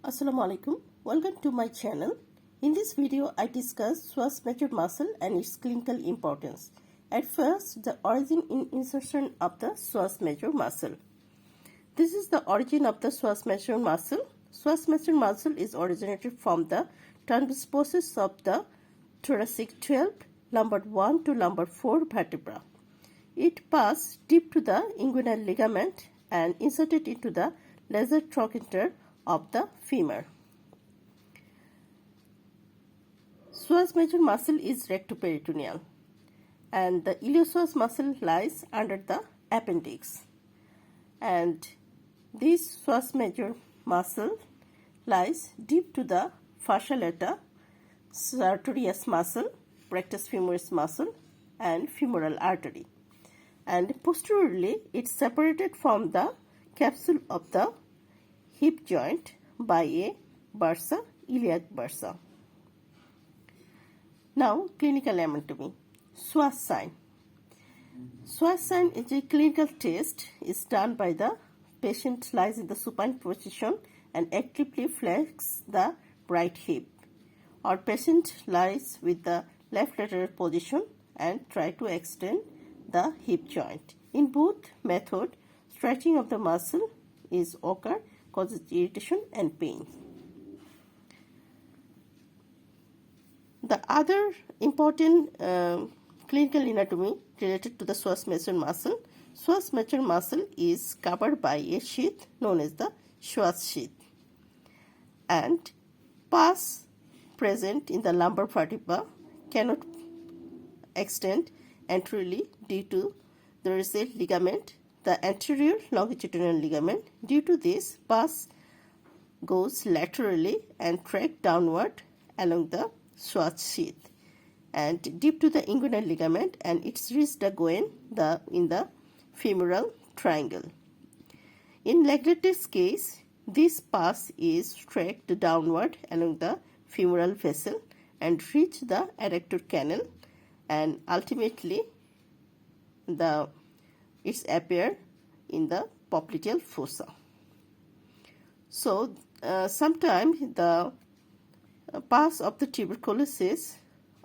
Assalamu alaikum. Welcome to my channel. In this video, I discuss Psoas Major muscle and its clinical importance. At first, the origin and insertion of the Psoas Major muscle. This is the origin of the Psoas Major muscle. Psoas Major muscle is originated from the transversus of the thoracic 12, lumbar 1 to lumbar 4 vertebra. It passed deep to the inguinal ligament and inserted into the lesser trochanter of the femur. Psoas Major muscle is rectoperitoneal and the iliopsoas muscle lies under the appendix, and this Psoas Major muscle lies deep to the fascia lata, sartorius muscle, rectus femoris muscle and femoral artery, and posteriorly it is separated from the capsule of the hip joint by a bursa, iliac bursa. Now, clinical anatomy. Psoas sign. Psoas sign is a clinical test is done by the patient lies in the supine position and actively flexes the right hip, or patient lies with the left lateral position and try to extend the hip joint. In both method, stretching of the muscle is occur, causes irritation and pain. The other important clinical anatomy related to the Psoas Major muscle. Psoas Major muscle is covered by a sheath known as the Psoas sheath, and pus present in the lumbar vertebra cannot extend anteriorly due to there is a ligament, the anterior longitudinal ligament. Due to this, pus goes laterally and track downward along the Psoas sheath and deep to the inguinal ligament, and it's reached the goen in the femoral triangle. In Leglett's case, this pus is tracked downward along the femoral vessel and reach the adductor canal, and ultimately it's appear in the popliteal fossa. So sometimes the pus of the tuberculosis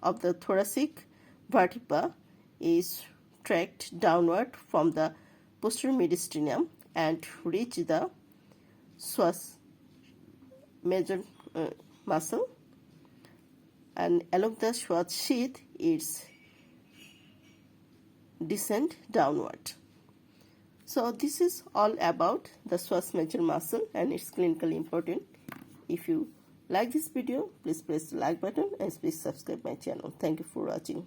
of the thoracic vertebra is tracked downward from the posterior mediastinum and reach the Psoas Major muscle, and along the Psoas sheath it's descend downward. So this is all about the Psoas Major muscle and its clinically important. If you like this video, please press the like button and please subscribe my channel. Thank you for watching.